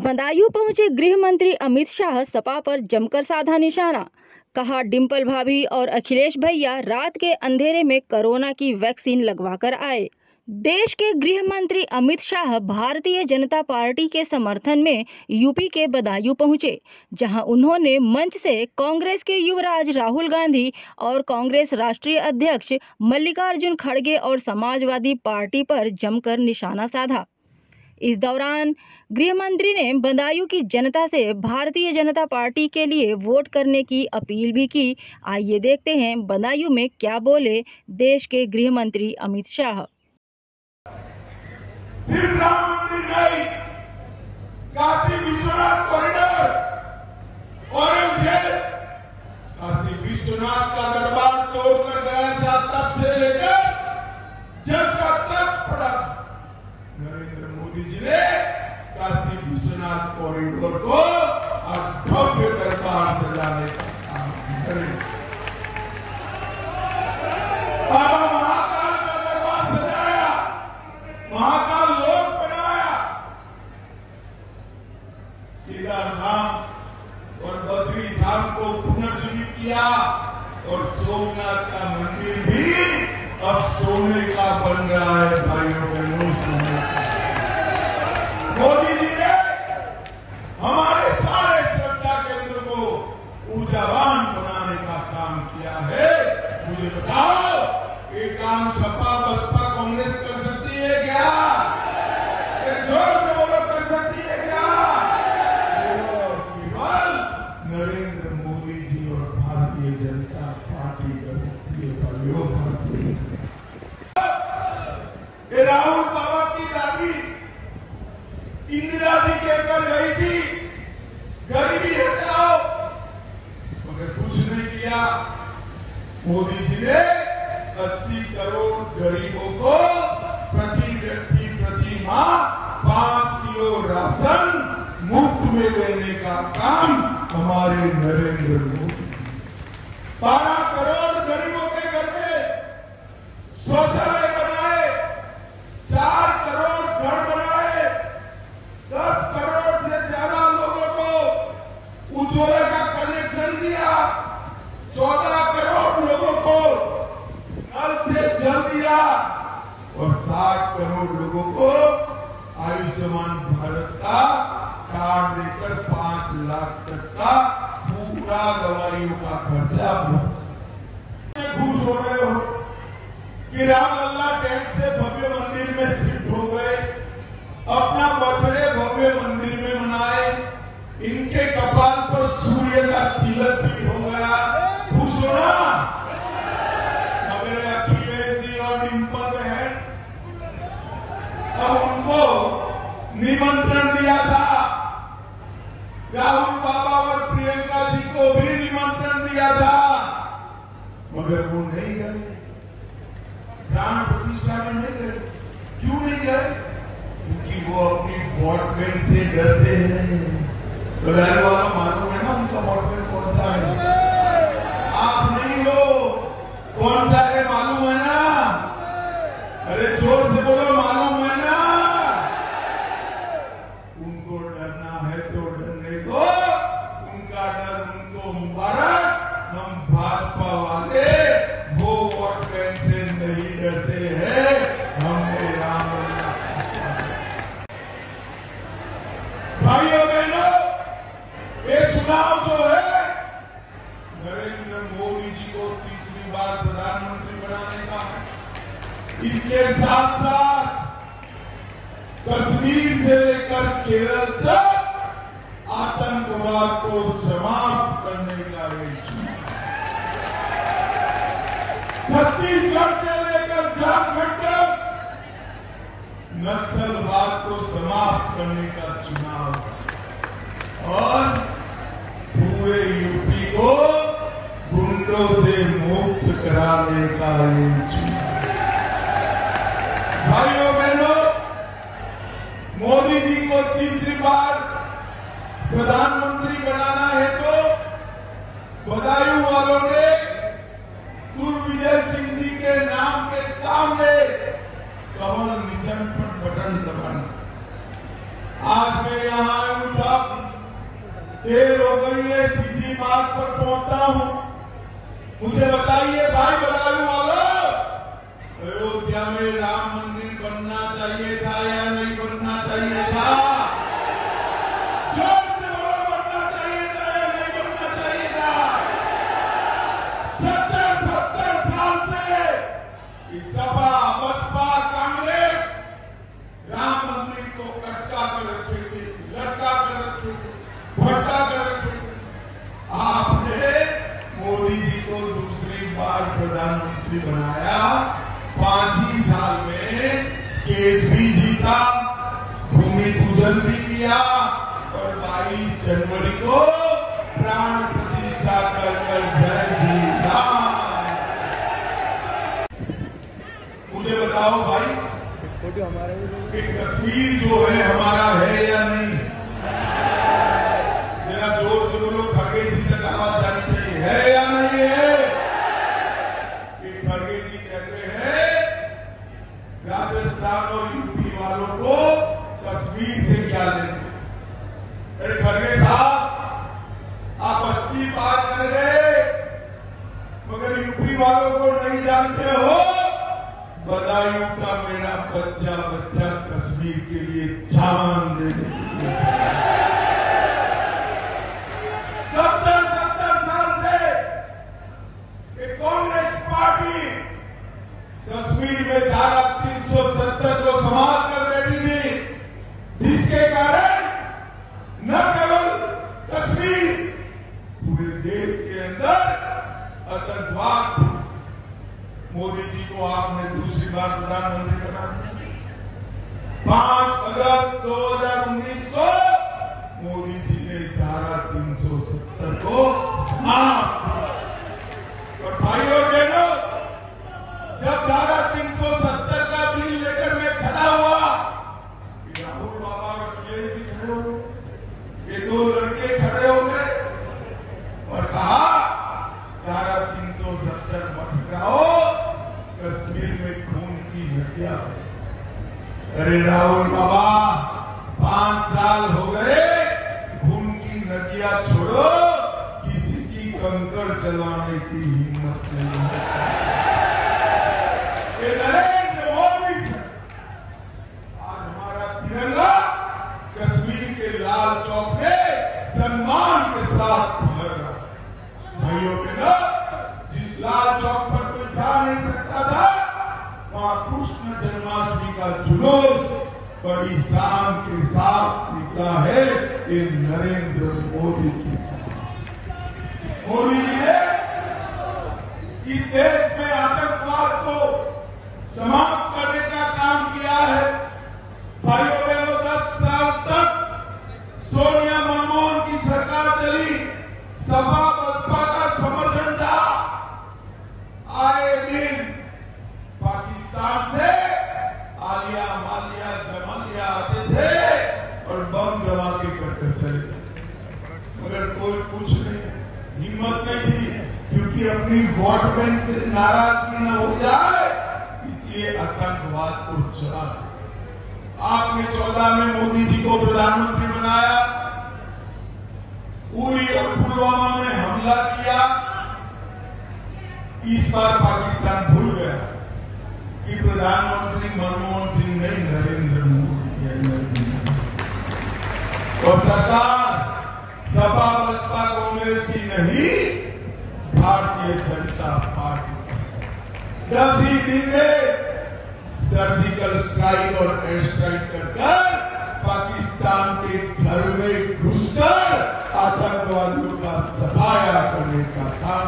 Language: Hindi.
बदायूं पहुंचे गृह मंत्री अमित शाह सपा पर जमकर साधा निशाना। कहा, डिंपल भाभी और अखिलेश भैया रात के अंधेरे में कोरोना की वैक्सीन लगवाकर आए। देश के गृह मंत्री अमित शाह भारतीय जनता पार्टी के समर्थन में यूपी के बदायूं पहुंचे, जहां उन्होंने मंच से कांग्रेस के युवराज राहुल गांधी और कांग्रेस राष्ट्रीय अध्यक्ष मल्लिकार्जुन खड़गे और समाजवादी पार्टी पर जमकर निशाना साधा। इस दौरान गृह मंत्री ने बदायूं की जनता से भारतीय जनता पार्टी के लिए वोट करने की अपील भी की। आइए देखते हैं बदायूं में क्या बोले देश के गृह मंत्री अमित शाह। सिर्फ राम मंदिर नहीं, काशी विश्वनाथ कॉरिडोर, औरंगजेब काशी विश्वनाथ का दरबार तोड़कर गया था, तब से लेकर जस का तक पड़ा। नरेंद्र मोदी जी ने काशी विश्वनाथ कॉरिडोर को आज भव्य दरबार सजाने का काम किया। बाबा महाकाल का दरबार सजाया, महाकाल लोक बनाया, केदार धाम और बद्री धाम को पुनर्जीवित किया और सोमनाथ का मंदिर भी अब सोने का बन रहा है। भाइयों बहनों, सोने का। मोदी जी ने हमारे सारे श्रद्धा केंद्र को ऊर्जावान बनाने का काम किया है। मुझे बताओ, ये काम सपा बसपा कांग्रेस कर सकती है क्या? जोर से बोलो, कर सकती है क्या? केवल नरेंद्र मोदी जी और भारतीय जनता पार्टी कर सकती है। भाइयों, भारतीय राहुल बाबा की दादी इंदिरा जी कहकर गई थी, गरीबी हटाओ, मगर कुछ नहीं किया। मोदी जी ने 80 करोड़ गरीबों को प्रति व्यक्ति प्रति माह 5 किलो राशन मुफ्त में देने का काम हमारे नरेंद्र मोदी। 12 करोड़ गरीबों के घर में शौचालय बनाए, 4 करोड़ घर बनाए, 10 करोड़ से ज्यादा लोगों को उज्ज्वला का कनेक्शन दिया, 14 करोड़ लोगों को नल से जल दिया और 60 करोड़ लोगों को आयुष्मान भारत का कार्ड देकर 5 लाख तक का पूरा दवाइयों का खर्चा मुफ्त। खुश हो रहे हो कि रामलला टेंट से भव्य मंदिर में शिफ्ट हो गए, अपना बर्थडे भव्य मंदिर में मनाए, इनके कपाल पर सूर्य का तिलक भी हो गया। खुश हो ना? मगर अखिलेश जी और डिंपल बहन, अब उनको निमंत्रण दिया था, राहुल बाबा और प्रियंका जी को भी निमंत्रण दिया था, मगर वो नहीं गए, प्राण प्रतिष्ठा में नहीं गए। क्यों नहीं गए? क्योंकि वो अपनी वोट बैंक से डरते हैं। बदायूं वाला मालूम है ना उनका वोट बैंक कौन सा है? आप नहीं हो, कौन सा है मालूम है ना? अरे जोर से बोलो, मालूम है ना? उनको डरना है तो डरने दो, उनका डर उनको मुबारक। हम भाजपा वाले वो वोट बैंक से नहीं डरते हैं, हमने रामलला। भाइयों बहनों, ये चुनाव जो है नरेंद्र मोदी जी को तीसरी बार प्रधानमंत्री बनाने का है। इसके साथ साथ कश्मीर से लेकर केरल तक आतंकवाद को समाप्त करने का एक चुनाव, छत्तीसगढ़ से लेकर झारखंड तक नक्सलवाद को समाप्त करने का चुनाव और पूरे यूपी को गुंडों से मुक्त कराने का एक चुनाव। भाइयों बहनों, मोदी जी को तीसरी बार प्रधानमंत्री बनाना है तो बदायूं वालों ने दुर्विजय सिंह जी के नाम के सामने कमल निशान पर बटन दबाना। आज मैं यहां देर हो गई है, सीधी बात पर पहुंचता हूं। मुझे बताइए भाई बदायूं वालों, अयोध्या में राम मंदिर बनना चाहिए था या नहीं बनना चाहिए था? जोर से बोलो, बनना चाहिए था या नहीं बनना चाहिए था? 70 साल से इस सपा, बसपा, कांग्रेस राम मंदिर को कटका कर रखे थे, लटका कर रखे थे, भटका कर रखे थे। आपने मोदी जी को दूसरी बार प्रधानमंत्री बनाया, 5 ही साल में केस भी जीता, भूमि पूजन भी किया और 22 जनवरी को प्राण प्रतिष्ठा कर जय श्री राम। मुझे बताओ भाई कि कश्मीर जो है हमारा है या नहीं? जरा जोर से बोलो, खड़गे जी तक आवाज जानी चाहिए, है या नहीं है? कि खड़गे जी कहते हैं राजस्थान और यूपी वालों को कश्मीर से क्या लेंगे? अरे खड़गे साहब, आप 80 पार कर गए मगर यूपी वालों को नहीं जानते हो। बदायूं का मेरा बच्चा कश्मीर के लिए जान देने के लिए 70 साल से कांग्रेस पार्टी कश्मीर में धारा 370 को समाप्त कर बैठी थी, जिसके कारण न केवल कश्मीर, पूरे देश के अंदर आतंकवाद। मोदी जी को आपने दूसरी बार प्रधानमंत्री बना दिया। 5 अगस्त 2019 को मोदी जी ने धारा 370 को समाप्त किया। और भाइयों बहनों, जब धारा 370 का बिल लेकर मैं खड़ा हुआ, राहुल बाबा और अखिलेश जी खड़े हो गए, ये 2 लड़के खड़े हो गए और कहा धारा 370 मत हटाओ, कश्मीर में खून की नदियां है। अरे राहुल बाबा, 5 साल हो गए, खून की नदियां छोड़ो, किसी की कंकड़ चलाने की हिम्मत नहीं है। ये नरेंद्र मोदी से आज हमारा तिरंगा कश्मीर के लाल चौक में सम्मान के साथ फहर रहा है। भाइयों बहनों, जिस लाल चौक पर कोई जा नहीं सकता था, वहां कृष्ण जन्माष्टमी का जुलूस बड़ी शान के साथ निकला है। ये नरेंद्र मोदी की, मोदी जी ने इस देश में आतंकवाद को समाप्त करने का काम किया है। भाइयों बहनों, 10 साल तक सोनिया मनमोहन की सरकार चली, सपा बसपा का समर्थन था। आए दिन पाकिस्तान से आलिया मालिया जमालिया आते थे और बम जमा के करके चले गए, मगर कोई कुछ नहीं, हिम्मत नहीं थी, क्योंकि अपनी वोट बैंक से नाराजगी न हो जाए, इसलिए आतंकवाद को चला दिया। आपने 14 में मोदी जी को प्रधानमंत्री बनाया, उरी और पुलवामा में हमला किया। इस बार पाकिस्तान भूल गया कि प्रधानमंत्री मनमोहन सिंह नहीं, नरेंद्र मोदी है। और सरकार सपा बसपा कांग्रेस की नहीं, भारतीय जनता पार्टी की। 10 ही दिन में सर्जिकल स्ट्राइक और एयर स्ट्राइक कर पाकिस्तान के घर में घुसकर आतंकवादियों का सफाया करने का काम